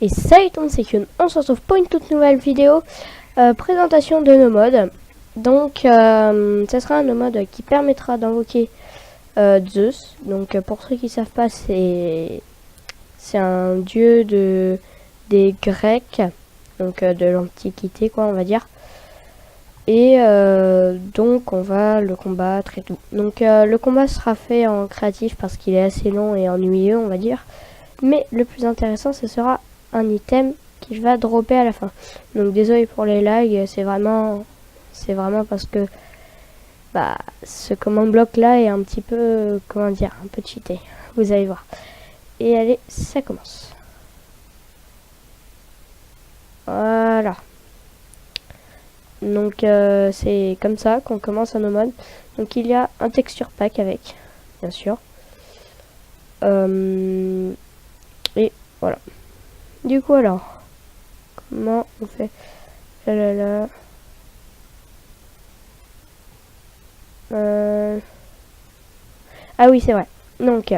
Et salut tout le monde, c'est Kyun. On se retrouve pour une toute nouvelle vidéo présentation de nos modes. Donc ça sera un mode qui permettra d'invoquer Zeus. Donc pour ceux qui savent pas, c'est un dieu des Grecs, donc de l'Antiquité quoi, on va dire. Et donc on va le combattre et tout. Donc le combat sera fait en créatif parce qu'il est assez long et ennuyeux, on va dire. Mais le plus intéressant, ce sera un item qui va dropper à la fin. Donc désolé pour les lags, c'est vraiment parce que ce command bloc là est un petit peu, comment dire, un peu cheaté. Vous allez voir. Et allez, ça commence. Voilà. Donc c'est comme ça qu'on commence à nos modes. Donc il y a un texture pack avec, bien sûr. Et voilà. Du coup alors, comment on fait? Ah oui, c'est vrai. Donc,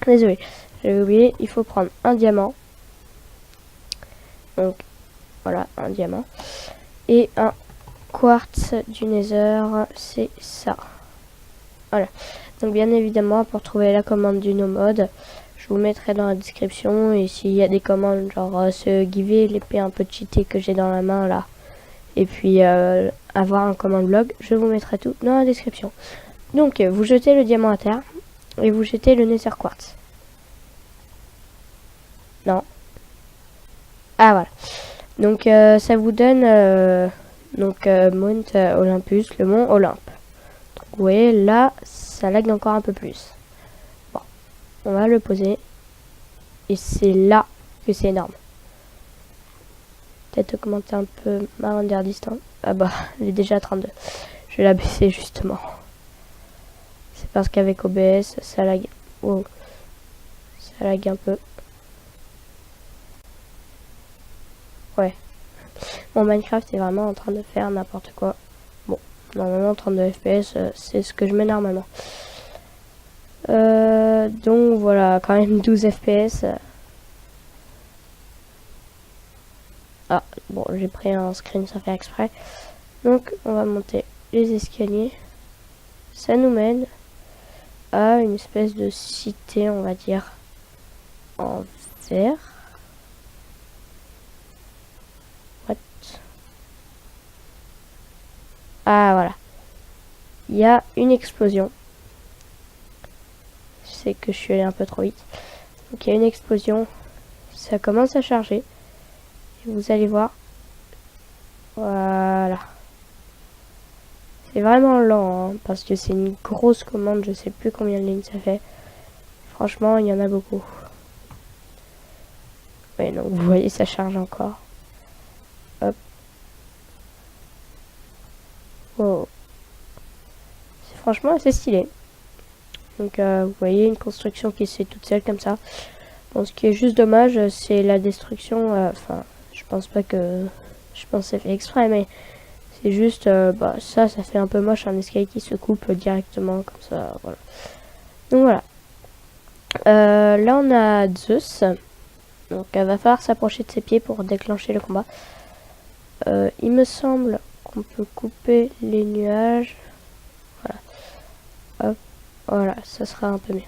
désolé, j'avais oublié, il faut prendre un diamant. Donc, voilà, un diamant. Et un quartz du Nether, c'est ça. Voilà. Donc, bien évidemment, pour trouver la commande du no-mode, je vous mettrai dans la description. Et s'il y a des commandes, genre ce giveaway, l'épée un peu cheatée que j'ai dans la main là, et puis avoir un command blog, je vous mettrai tout dans la description. Donc vous jetez le diamant à terre et vous jetez le Nether quartz. Non. Ah voilà. Donc ça vous donne Mount Olympus, le mont Olympe. Donc vous voyez là, ça lag encore un peu plus. Bon, on va le poser et c'est là que c'est énorme. Peut-être augmenter un peu ma render distance. Ah bah, elle est déjà à 32. Je vais la baisser justement. C'est parce qu'avec OBS, ça lag. Wow. Ça lag un peu. Ouais. Mon Minecraft est vraiment en train de faire n'importe quoi. Bon, normalement 32 FPS, c'est ce que je mets normalement. Donc voilà, quand même 12 FPS. Ah, bon, j'ai pris un screen sans faire exprès. Donc, on va monter les escaliers. Ça nous mène à une espèce de cité, on va dire, en verre. What? Ah, voilà. Il y a une explosion. Je sais que je suis allé un peu trop vite. Donc, il y a une explosion. Ça commence à charger. Et vous allez voir. Voilà. C'est vraiment lent, hein, parce que c'est une grosse commande. Je sais plus combien de lignes ça fait. Franchement, il y en a beaucoup. Ouais, donc vous voyez, ça charge encore. Hop. Wow. C'est franchement assez stylé. Donc vous voyez une construction qui se fait toute seule comme ça. Bon, ce qui est juste dommage, c'est la destruction. Enfin, je pense pas que... Je pense que c'est fait exprès, mais c'est juste... ça fait un peu moche, un escalier qui se coupe directement comme ça. Voilà. Donc voilà. Là, on a Zeus. Donc il va falloir s'approcher de ses pieds pour déclencher le combat. Il me semble qu'on peut couper les nuages. Voilà. Hop. Voilà, ça sera un peu mieux.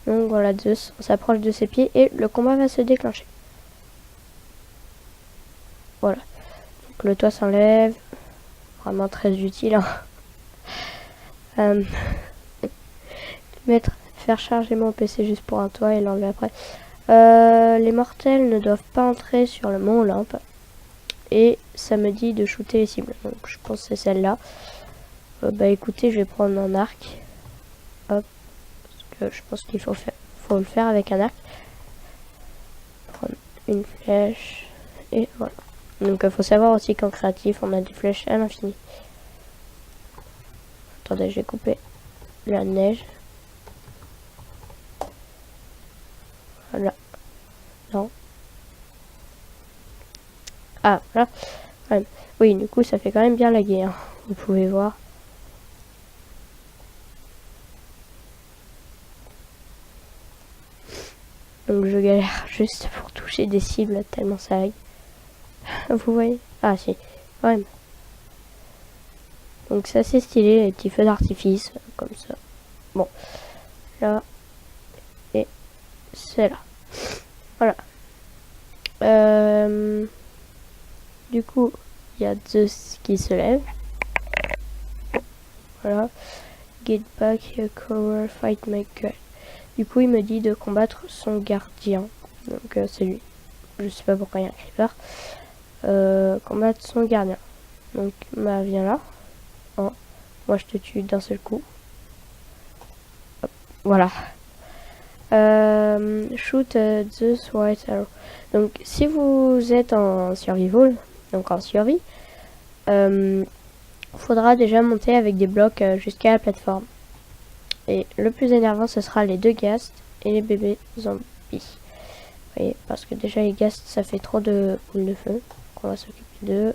Donc voilà, Zeus, on s'approche de ses pieds et le combat va se déclencher. Voilà. Donc le toit s'enlève. Vraiment très utile. Hein. Faire charger mon PC juste pour un toit et l'enlever après. Les mortels ne doivent pas entrer sur le mont Olympe. Et ça me dit de shooter les cibles. Donc je pense que c'est celle-là. Écoutez, je vais prendre un arc. Hop. Parce que je pense qu'il faut le faire avec un arc. Prendre une flèche. Et voilà. Donc il faut savoir aussi qu'en créatif, on a des flèches à l'infini. Attendez, je vais couper la neige. Voilà. Non. Ah, voilà. Ouais. Oui, du coup, ça fait quand même bien laguer. Hein. Vous pouvez voir. Donc, je galère juste pour tout toucher des cibles tellement ça lag. Vous voyez? Ah si, quand même. Donc ça c'est stylé, les petits feux d'artifice, comme ça. Bon, là, et c'est là. Voilà. Du coup, il y a Zeus qui se lève. Voilà. Get back, cover, fight my girl. Du coup, il me dit de combattre son gardien. Donc c'est lui. Je sais pas pourquoi il y a un creeper. Combattre son gardien. Donc, bah viens là. Oh. Moi, je te tue d'un seul coup. Hop. Voilà. Shoot Zeus white arrow. Donc, si vous êtes en survival, donc en survie, faudra déjà monter avec des blocs jusqu'à la plateforme. Et le plus énervant, ce sera les deux ghasts et les bébés zombies. Vous voyez, parce que déjà les ghasts, ça fait trop de boules de feu. Donc on va s'occuper d'eux.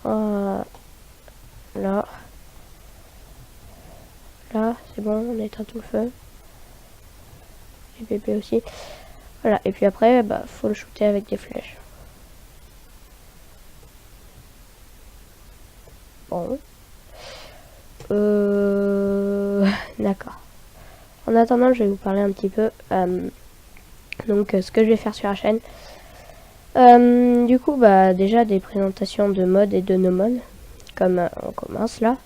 Là. Là, c'est bon, on éteint tout le feu. Les bébés aussi. Voilà, et puis après, bah, faut le shooter avec des flèches. Bon. D'accord. En attendant, je vais vous parler un petit peu donc ce que je vais faire sur la chaîne. Du coup, bah déjà des présentations de mode et de no mode, comme on commence là.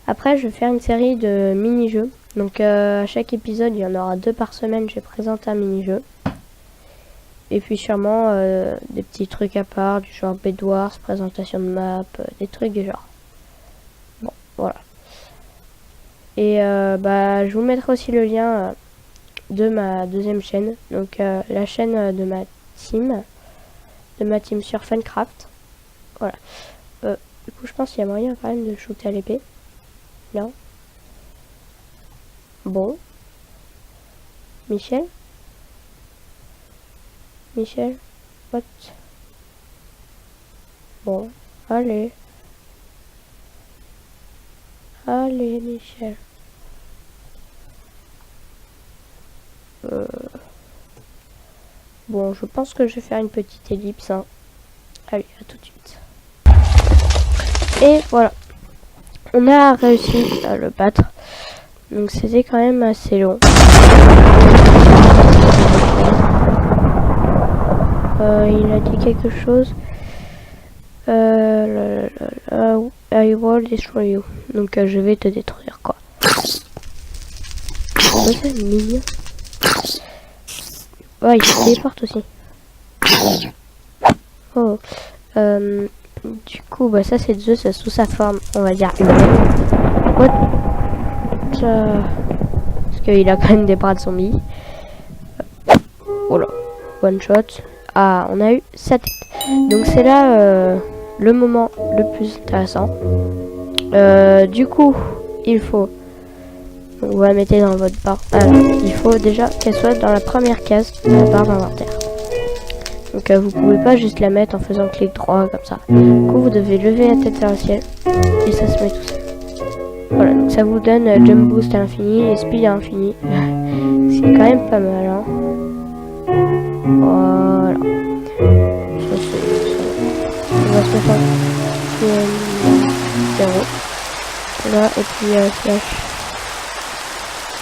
Après, je vais faire une série de mini-jeux. Donc à chaque épisode, il y en aura 2 par semaine. Je présente un mini-jeu. Et puis sûrement des petits trucs à part, du genre Bed Wars, présentation de map, des trucs du genre. Bon, voilà. Et bah, je vous mettrai aussi le lien de ma deuxième chaîne. Donc la chaîne de ma team sur Funcraft. Voilà. Du coup, je pense qu'il y a moyen quand même de shooter à l'épée. Non. Bon. Michel? What? Bon, allez. Allez, Michel. Bon, je pense que je vais faire une petite ellipse. Hein. Allez, à tout de suite. Et voilà. On a réussi à le battre. Donc c'était quand même assez long. Il a dit quelque chose. I will destroy you. Donc je vais te détruire quoi. C'est mignon. Ouais, il se téléporte aussi. Oh. Du coup, bah ça c'est Zeus sous sa forme, on va dire humaine. What? Parce qu'il a quand même des bras de zombie. Voilà. One shot. Ah, on a eu sa tête. Donc c'est là le moment le plus intéressant. Du coup, il faut... Vous la mettez dans votre barre. Il faut déjà qu'elle soit dans la première case de la barre d'inventaire. Donc vous pouvez pas juste la mettre en faisant clic droit comme ça. Du coup, vous devez lever la tête vers le ciel et ça se met tout seul. Voilà, donc ça vous donne jump boost à l'infini et speed à l'infini. C'est quand même pas mal, hein. Voilà. Ça c'est... On va se mettre en 0. Là, et puis slash.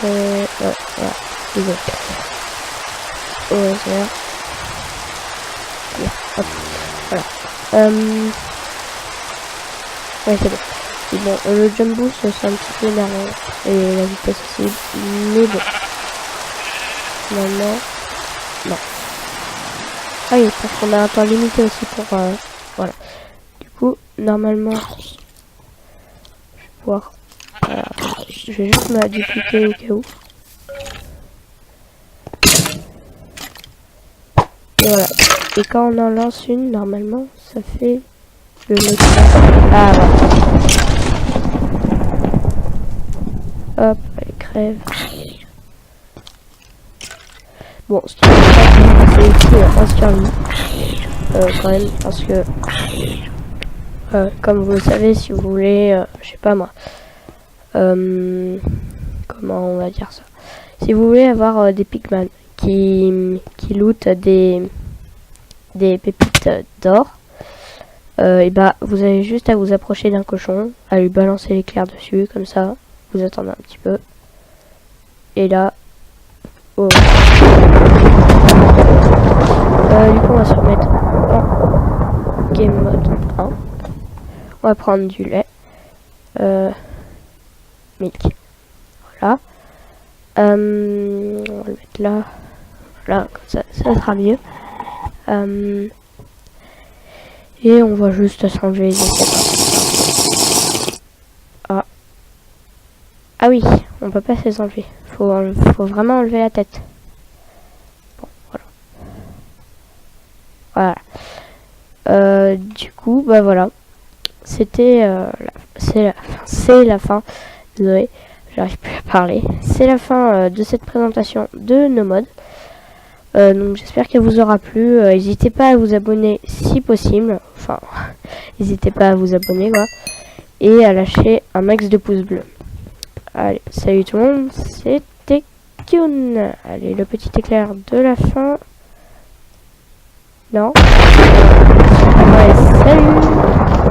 Ouais, voilà. Désolé. Ouais, c'est là. Hop. Voilà. Ouais, c'est bon. Et bon, le jump boost, c'est un petit peu énervant. Et la vitesse aussi. Mais bon. Finalement, non. Ah oui, parce qu'on a un temps limité aussi pour... voilà. Du coup, normalement, je vais pouvoir... je vais juste me dupliquer au cas où. Et voilà. Et quand on en lance une, normalement, ça fait le mode. Ah, voilà. Hop, elle crève. Bon, ce qui est aussi un survie. Quand même, parce que... comme vous le savez, si vous voulez, je sais pas moi, comment on va dire ça, si vous voulez avoir des pigman qui loot des pépites d'or, et bah vous avez juste à vous approcher d'un cochon, à lui balancer l'éclair dessus, comme ça, vous attendez un petit peu, et là, oh. Du coup on va se remettre en game mode 1, on va prendre du lait, milk, voilà, on va le mettre là, voilà, comme ça sera mieux. Et on va juste s'enlever les effets. Ah oui, on peut pas se les enlever. Faut vraiment enlever la tête. Bon, voilà. Du coup, bah voilà. C'était c'est la fin. Désolé, j'arrive plus à parler. C'est la fin de cette présentation de nos mods. Donc j'espère qu'elle vous aura plu. N'hésitez pas à vous abonner si possible. Enfin, n'hésitez pas à vous abonner quoi. Et à lâcher un max de pouces bleus. Allez, salut tout le monde, c'était Kyun. Allez, le petit éclair de la fin. Non. Ouais, salut.